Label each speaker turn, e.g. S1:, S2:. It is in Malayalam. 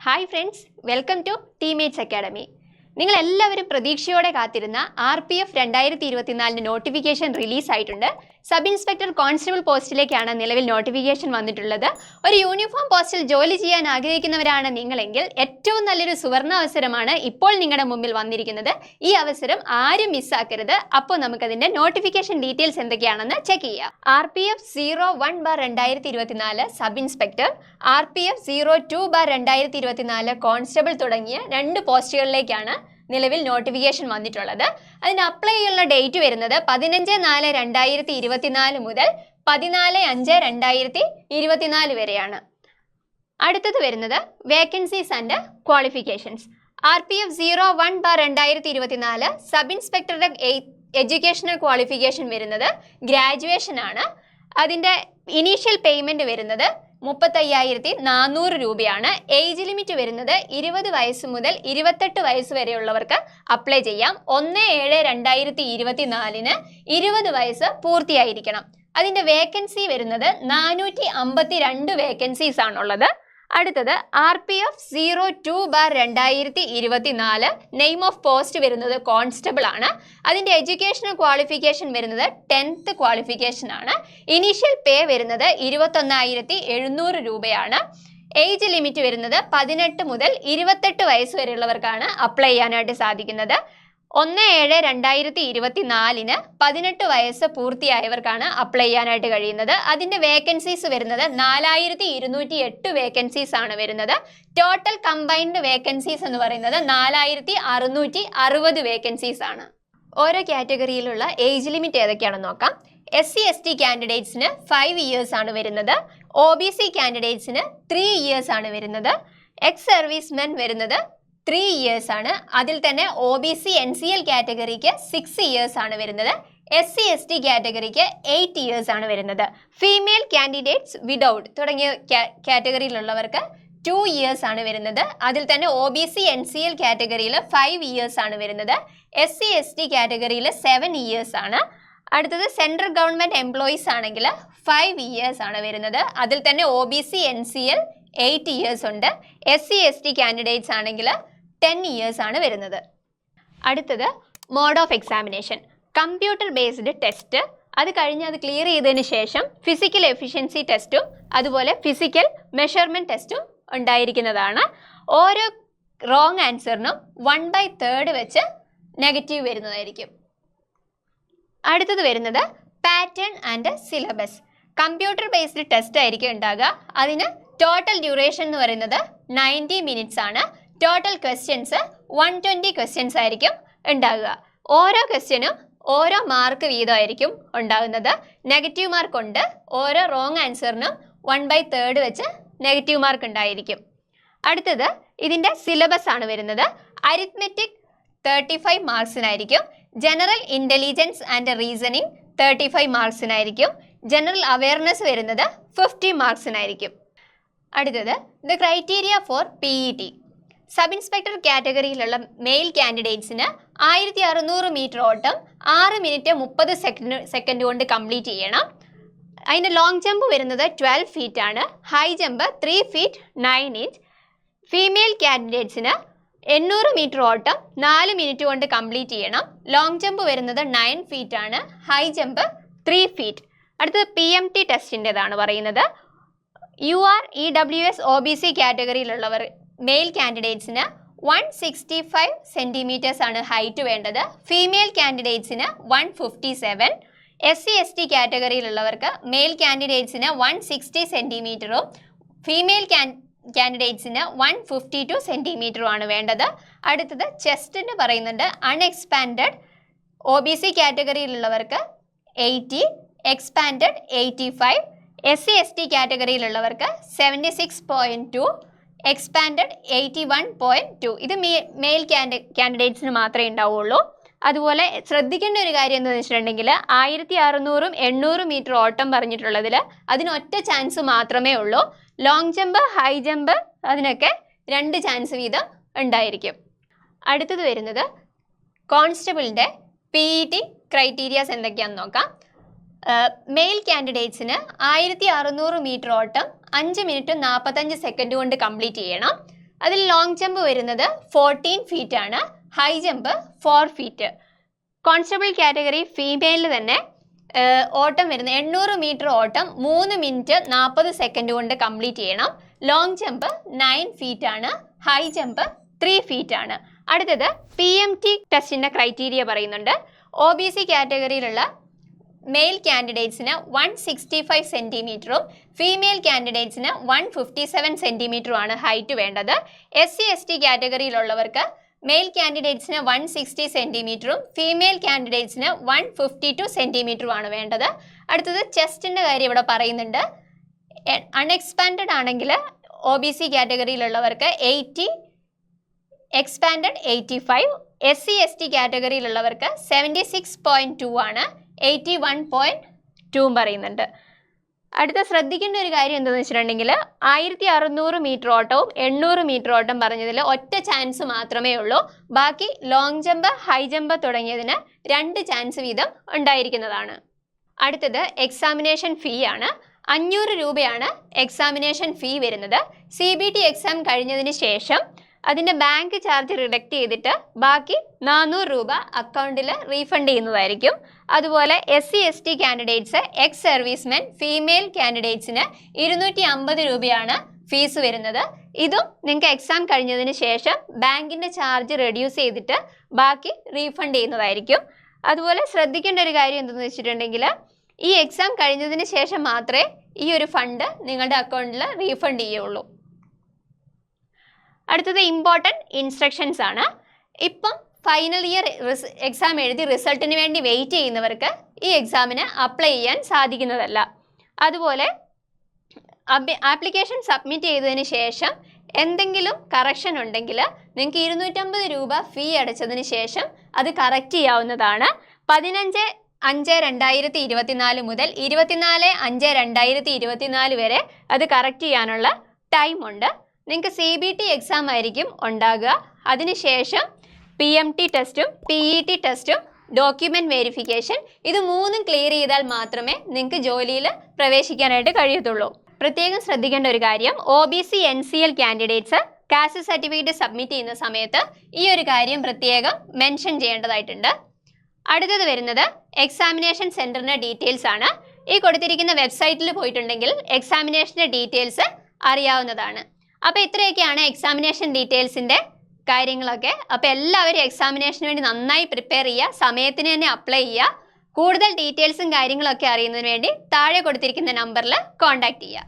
S1: Hi friends, welcome to teammates academy. നിങ്ങൾ എല്ലാവരും പ്രതീക്ഷയോടെ കാത്തിരുന്ന RPF 2024 നോട്ടിഫിക്കേഷൻ റിലീസ് ആയിട്ടുണ്ട്. സബ് ഇൻസ്പെക്ടർ കോൺസ്റ്റബിൾ പോസ്റ്റിലേക്കാണ് നിലവിൽ നോട്ടിഫിക്കേഷൻ വന്നിട്ടുള്ളത്. ഒരു യൂണിഫോം പോസ്റ്റിൽ ജോലി ചെയ്യാൻ ആഗ്രഹിക്കുന്നവരാണ് നിങ്ങളെങ്കിൽ ഏറ്റവും നല്ലൊരു സുവർണ അവസരമാണ് ഇപ്പോൾ നിങ്ങളുടെ മുമ്പിൽ വന്നിരിക്കുന്നത്. ഈ അവസരം ആരും മിസ്സാക്കരുത്. അപ്പോൾ നമുക്കതിന്റെ നോട്ടിഫിക്കേഷൻ ഡീറ്റെയിൽസ് എന്തൊക്കെയാണെന്ന് ചെക്ക് ചെയ്യാം. RPF 01/2024 sub inspector, RPF 02/2024 constable തുടങ്ങിയ 2 പോസ്റ്റുകളിലേക്കാണ് നിലവിൽ നോട്ടിഫിക്കേഷൻ വന്നിട്ടുള്ളത്. അതിന് അപ്ലൈ ചെയ്യാനുള്ള ഡേറ്റ് വരുന്നത് 15/4/2024 മുതൽ 14/5/2024 വരെയാണ്. അടുത്തത് വരുന്നത് vacancies and qualifications. RPF 01/2024 sub ഇൻസ്പെക്ടറുടെ എഡ്യൂക്കേഷണൽ ക്വാളിഫിക്കേഷൻ വരുന്നത് ഗ്രാജുവേഷൻ ആണ്. അതിൻ്റെ ഇനീഷ്യൽ പേയ്മെൻറ്റ് വരുന്നത് 35,400 രൂപയാണ്. ഏജ് ലിമിറ്റ് വരുന്നത് 20 വയസ്സ് മുതൽ 28 വയസ്സ് വരെയുള്ളവർക്ക് അപ്ലൈ ചെയ്യാം. 1/7/2024 20 വയസ്സ് പൂർത്തിയായിരിക്കണം. അതിൻ്റെ വേക്കൻസി വരുന്നത് 452 വേക്കൻസീസ് ആണുള്ളത്. അടുത്തത് RPF 02/2024 നെയിം ഓഫ് പോസ്റ്റ് വരുന്നത് കോൺസ്റ്റബിൾ ആണ്. അതിൻ്റെ എഡ്യൂക്കേഷണൽ ക്വാളിഫിക്കേഷൻ വരുന്നത് 10th ക്വാളിഫിക്കേഷൻ ആണ്. ഇനീഷ്യൽ പേ വരുന്നത് 21,700 രൂപയാണ്. ഏജ് ലിമിറ്റ് വരുന്നത് 18 മുതൽ 28 വയസ്സ് വരെയുള്ളവർക്കാണ് അപ്ലൈ ചെയ്യാനായിട്ട് സാധിക്കുന്നത്. 1/7/2024 18 വയസ്സ് പൂർത്തിയായവർക്കാണ് അപ്ലൈ ചെയ്യാനായിട്ട് കഴിയുന്നത്. അതിൻ്റെ വേക്കൻസീസ് വരുന്നത് 4,208 വേക്കൻസീസ് ആണ് വരുന്നത്. ടോട്ടൽ കമ്പൈൻഡ് വേക്കൻസീസ് എന്ന് പറയുന്നത് 4,660 വേക്കൻസീസ് ആണ്. ഓരോ കാറ്റഗറിയിലുള്ള ഏജ് ലിമിറ്റ് ഏതൊക്കെയാണെന്ന് നോക്കാം. SC/ST കാൻഡിഡേറ്റ്സിന് 5 ഇയേഴ്സ് ആണ് വരുന്നത്. OBC കാൻഡിഡേറ്റ്സിന് 3 ഇയേഴ്സ് ആണ് വരുന്നത്. എക്സ് സർവീസ്മെൻ വരുന്നത് 3 ഇയേഴ്സ് ആണ്. അതിൽ തന്നെ OBC NCL കാറ്റഗറിക്ക് 6 ഇയേഴ്സ് ആണ് വരുന്നത്. SC/ST കാറ്റഗറിക്ക് 8 ഇയേഴ്സ് ആണ് വരുന്നത്. ഫീമെയിൽ കാൻഡിഡേറ്റ്സ് വിഡൌട്ട് തുടങ്ങിയ കാറ്റഗറിയിലുള്ളവർക്ക് 2 ഇയേഴ്സ് ആണ് വരുന്നത്. അതിൽ തന്നെ OBC NCL കാറ്റഗറിയിൽ 5 ഇയേഴ്സ് ആണ് വരുന്നത്. SC/ST കാറ്റഗറിയിൽ 7 ഇയേഴ്സ് ആണ്. അടുത്തത് സെൻട്രൽ ഗവൺമെൻറ് എംപ്ലോയീസ് ആണെങ്കിൽ 5 ഇയേഴ്സ് ആണ് വരുന്നത്. അതിൽ തന്നെ OBC NCL 8 ഇയേഴ്സ് ഉണ്ട്. SC/ST കാൻഡിഡേറ്റ്സ് ആണെങ്കിൽ 10 ഇയേഴ്സ് ആണ് വരുന്നത്. അടുത്തത് mode of examination. Computer based test, അത് കഴിഞ്ഞ് അത് ക്ലിയർ ചെയ്തതിന് ശേഷം ഫിസിക്കൽ എഫിഷ്യൻസി ടെസ്റ്റും അതുപോലെ ഫിസിക്കൽ മെഷർമെൻറ്റ് ടെസ്റ്റും ഉണ്ടായിരിക്കുന്നതാണ്. ഓരോ റോങ് ആൻസറിനും 1/3 വെച്ച് നെഗറ്റീവ് വരുന്നതായിരിക്കും. അടുത്തത് വരുന്നത് pattern and syllabus. Computer based test ആയിരിക്കും ഉണ്ടാകുക. അതിന് ടോട്ടൽ ഡ്യൂറേഷൻ എന്ന് പറയുന്നത് 90 മിനിറ്റ്സ് ആണ്. ടോട്ടൽ ക്വസ്റ്റ്യൻസ് 120 ക്വസ്റ്റ്യൻസ് ആയിരിക്കും ഉണ്ടാകുക. ഓരോ ക്വസ്റ്റ്യനും ഓരോ മാർക്ക് വീതമായിരിക്കും ഉണ്ടാകുന്നത്. നെഗറ്റീവ് മാർക്ക് ഉണ്ട്. ഓരോ റോങ് ആൻസറിനും 1/3 വെച്ച് നെഗറ്റീവ് മാർക്ക് ഉണ്ടായിരിക്കും. അടുത്തത് ഇതിൻ്റെ സിലബസ് ആണ് വരുന്നത്. അരിത്മെറ്റിക് 35 മാർക്സിനായിരിക്കും. ജനറൽ ഇൻ്റലിജൻസ് ആൻഡ് റീസണിങ് 35 മാർക്സിനായിരിക്കും. ജനറൽ അവയർനെസ് വരുന്നത് 50 മാർക്സിനായിരിക്കും. അടുത്തത് the criteria for PET. Sub inspector കാറ്റഗറിയിലുള്ള മെയിൽ കാൻഡിഡേറ്റ്സിന് 1600 മീറ്റർ ഓട്ടം 6 മിനിറ്റ് 30 സെക്കൻഡ് കൊണ്ട് കംപ്ലീറ്റ് ചെയ്യണം. അതിൻ്റെ ലോങ് ജമ്പ് വരുന്നത് 12 ഫീറ്റ് ആണ്. High jump 3 feet 9 inch. Female കാൻഡിഡേറ്റ്സിന് 800 മീറ്റർ ഓട്ടം 4 മിനിറ്റ് കൊണ്ട് കംപ്ലീറ്റ് ചെയ്യണം. ലോങ് ജമ്പ് വരുന്നത് 9 ഫീറ്റ് ആണ്. High jump 3 feet. അടുത്തത് PMT ടെസ്റ്റിൻ്റെതാണ് പറയുന്നത്. UR EWS OBC കാറ്റഗറിയിലുള്ളവർ മെയിൽ കാൻഡിഡേറ്റ്സിന് 165 സെൻറ്റിമീറ്റേഴ്സ് ആണ് ഹൈറ്റ് വേണ്ടത്. ഫീമെയിൽ കാൻഡിഡേറ്റ്സിന് 157. SC/ST കാറ്റഗറിയിലുള്ളവർക്ക് മെയിൽ കാൻഡിഡേറ്റ്സിന് 160 സെൻറ്റിമീറ്ററും ഫീമെയിൽ കാൻഡിഡേറ്റ്സിന് 152 സെൻറ്റിമീറ്ററും ആണ് വേണ്ടത്. അടുത്തത് ചെസ്റ്റിന് പറയുന്നുണ്ട്. അൺഎക്സ്പാൻഡഡ് OBC കാറ്റഗറിയിലുള്ളവർക്ക് 80, എക്സ്പാൻഡഡ് 85. SC/ST കാറ്റഗറിയിലുള്ളവർക്ക് 76.2, എക്സ്പാൻഡഡ് 81.2. ഇത് മെയിൽ കാൻഡിഡേറ്റ്സിന് മാത്രമേ ഉണ്ടാവുള്ളൂ. അതുപോലെ ശ്രദ്ധിക്കേണ്ട ഒരു കാര്യം എന്താണെന്ന് വെച്ചിട്ടുണ്ടെങ്കിൽ 1600 800 മീറ്റർ ഓട്ടം പറഞ്ഞിട്ടുള്ളതിൽ അതിന് ഒറ്റ ചാൻസ് മാത്രമേ ഉള്ളൂ. ലോങ് ജമ്പ് ഹൈ ജമ്പ് അതിനൊക്കെ 2 ചാൻസ് വീതം ഉണ്ടായിരിക്കും. അടുത്തത് വരുന്നത് കോൺസ്റ്റബിളിൻ്റെ PET ക്രൈറ്റീരിയാസ് എന്തൊക്കെയാണെന്ന് നോക്കാം. മെയിൽ കാൻഡിഡേറ്റ്സിന് 1600 മീറ്റർ ഓട്ടം 5 മിനിറ്റ് 45 സെക്കൻഡ് കൊണ്ട് കംപ്ലീറ്റ് ചെയ്യണം. അതിൽ ലോങ് ജമ്പ് വരുന്നത് 14 ഫീറ്റ് ആണ്, high jump 4 feet. Constable category ഫീമെയിലിൽ തന്നെ ഓട്ടം വരുന്ന 800 മീറ്റർ ഓട്ടം 3 മിനിറ്റ് 40 സെക്കൻഡ് കൊണ്ട് കംപ്ലീറ്റ് ചെയ്യണം. ലോങ് ജമ്പ് 9 ഫീറ്റ് ആണ്, ഹൈ ജമ്പ് 3 ഫീറ്റ് ആണ്. അടുത്തത് PMT ടെസ്റ്റിന്റെ ക്രൈറ്റീരിയ പറയുന്നുണ്ട്. OBC കാറ്റഗറിയിലുള്ള മെയിൽ കാൻഡിഡേറ്റ്സിന് 165 സെന്റിമീറ്ററും ഫീമെയിൽ കാൻഡിഡേറ്റ്സിന് 157 സെന്റിമീറ്ററുമാണ് ഹൈറ്റ് വേണ്ടത്. SC/ST കാറ്റഗറിയിലുള്ളവർക്ക് മെയിൽ കാൻഡിഡേറ്റ്സിന് 160 സെന്റിമീറ്ററും ഫീമെയിൽ കാൻഡിഡേറ്റ്സിന് 152 സെന്റിമീറ്ററുമാണ് വേണ്ടത്. അടുത്തത് ചെസ്റ്റിന്റെ കാര്യം ഇവിടെ പറയുന്നുണ്ട്. അൺഎക്സ്പാൻഡഡ് ആണെങ്കിൽ OBC കാറ്റഗറിയിലുള്ളവർക്ക് 80, എക്സ്പാൻഡഡ് 85, SC/ST കാറ്റഗറിയിലുള്ളവർക്ക് 76.2 ആണ്, 81.2 പറയുന്നുണ്ട്. അടുത്ത ശ്രദ്ധിക്കേണ്ട ഒരു കാര്യം എന്താണെന്ന് വെച്ചിട്ടുണ്ടെങ്കിൽ 1600 മീറ്റർ ഓട്ടവും 800 മീറ്റർ ഓട്ടം പറഞ്ഞതിൽ ഒറ്റ ചാൻസ് മാത്രമേ ഉള്ളൂ. ബാക്കി ലോങ് ജമ്പ്, ഹൈ ജമ്പ് തുടങ്ങിയതിന് 2 ചാൻസ് വീതം ഉണ്ടായിരിക്കുന്നതാണ്. അടുത്തത് എക്സാമിനേഷൻ ഫീ ആണ്. 500 രൂപയാണ് എക്സാമിനേഷൻ ഫീ വരുന്നത്. CBT എക്സാം കഴിഞ്ഞതിന് ശേഷം അതിൻ്റെ ബാങ്ക് ചാർജ് റിഡക്ട് ചെയ്തിട്ട് ബാക്കി 400 രൂപ അക്കൗണ്ടിൽ റീഫണ്ട് ചെയ്യുന്നതായിരിക്കും. അതുപോലെ SC/ST candidates, ex servicemen female കാൻഡിഡേറ്റ്സിന് 250 രൂപയാണ് ഫീസ് വരുന്നത്. ഇതും നിങ്ങൾക്ക് എക്സാം കഴിഞ്ഞതിന് ശേഷം ബാങ്കിൻ്റെ ചാർജ് റെഡ്യൂസ് ചെയ്തിട്ട് ബാക്കി റീഫണ്ട് ചെയ്യുന്നതായിരിക്കും. അതുപോലെ ശ്രദ്ധിക്കേണ്ട ഒരു കാര്യം എന്തെന്ന് വെച്ചിട്ടുണ്ടെങ്കിൽ ഈ എക്സാം കഴിഞ്ഞതിന് ശേഷം മാത്രമേ ഈ ഒരു ഫണ്ട് നിങ്ങളുടെ അക്കൗണ്ടിൽ റീഫണ്ട് ചെയ്യുള്ളൂ. അടുത്തത് ഇമ്പോർട്ടൻറ്റ് ഇൻസ്ട്രക്ഷൻസ് ആണ്. ഇപ്പം ഫൈനൽ ഇയർ എക്സാം എഴുതി റിസൾട്ടിന് വേണ്ടി വെയിറ്റ് ചെയ്യുന്നവർക്ക് ഈ എക്സാമിന് അപ്ലൈ ചെയ്യാൻ സാധിക്കുന്നതല്ല. അതുപോലെ ആപ്ലിക്കേഷൻ സബ്മിറ്റ് ചെയ്തതിന് ശേഷം എന്തെങ്കിലും കറക്ഷൻ ഉണ്ടെങ്കിൽ നിങ്ങൾക്ക് 250 രൂപ ഫീ അടച്ചതിന് ശേഷം അത് കറക്റ്റ് ചെയ്യാവുന്നതാണ്. 15/5/2024 മുതൽ 24/5/2024 വരെ അത് കറക്റ്റ് ചെയ്യാനുള്ള ടൈമുണ്ട്. നിങ്ങൾക്ക് CBT എക്സാം ആയിരിക്കും ഉണ്ടാകുക. അതിനുശേഷം PMT ടെസ്റ്റും PET ടെസ്റ്റും ഡോക്യുമെൻറ്റ് വെരിഫിക്കേഷൻ, ഇത് 3 ക്ലിയർ ചെയ്താൽ മാത്രമേ നിങ്ങൾക്ക് ജോലിയിൽ പ്രവേശിക്കാനായിട്ട് കഴിയത്തുള്ളൂ. പ്രത്യേകം ശ്രദ്ധിക്കേണ്ട ഒരു കാര്യം, OBC NCL candidates caste certificate submit ചെയ്യുന്ന സമയത്ത് ഈ ഒരു കാര്യം പ്രത്യേകം മെൻഷൻ ചെയ്യേണ്ടതായിട്ടുണ്ട്. അടുത്തത് വരുന്നത് എക്സാമിനേഷൻ സെൻറ്ററിൻ്റെ ഡീറ്റെയിൽസ് ആണ്. ഈ കൊടുത്തിരിക്കുന്ന വെബ്സൈറ്റിൽ പോയിട്ടുണ്ടെങ്കിൽ എക്സാമിനേഷൻ്റെ ഡീറ്റെയിൽസ് അറിയാവുന്നതാണ്. അപ്പോൾ ഇത്രയൊക്കെയാണ് എക്സാമിനേഷൻ ഡീറ്റെയിൽസിൻ്റെ കാര്യങ്ങളൊക്കെ. അപ്പോൾ എല്ലാവരും എക്സാമിനേഷന് വേണ്ടി നന്നായി പ്രിപ്പയർ ചെയ്യുക, സമയത്തിന് തന്നെ അപ്ലൈ ചെയ്യുക. കൂടുതൽ ഡീറ്റെയിൽസും കാര്യങ്ങളൊക്കെ അറിയുന്നതിന് വേണ്ടി താഴെ കൊടുത്തിരിക്കുന്ന നമ്പറിൽ കോൺടാക്റ്റ് ചെയ്യുക.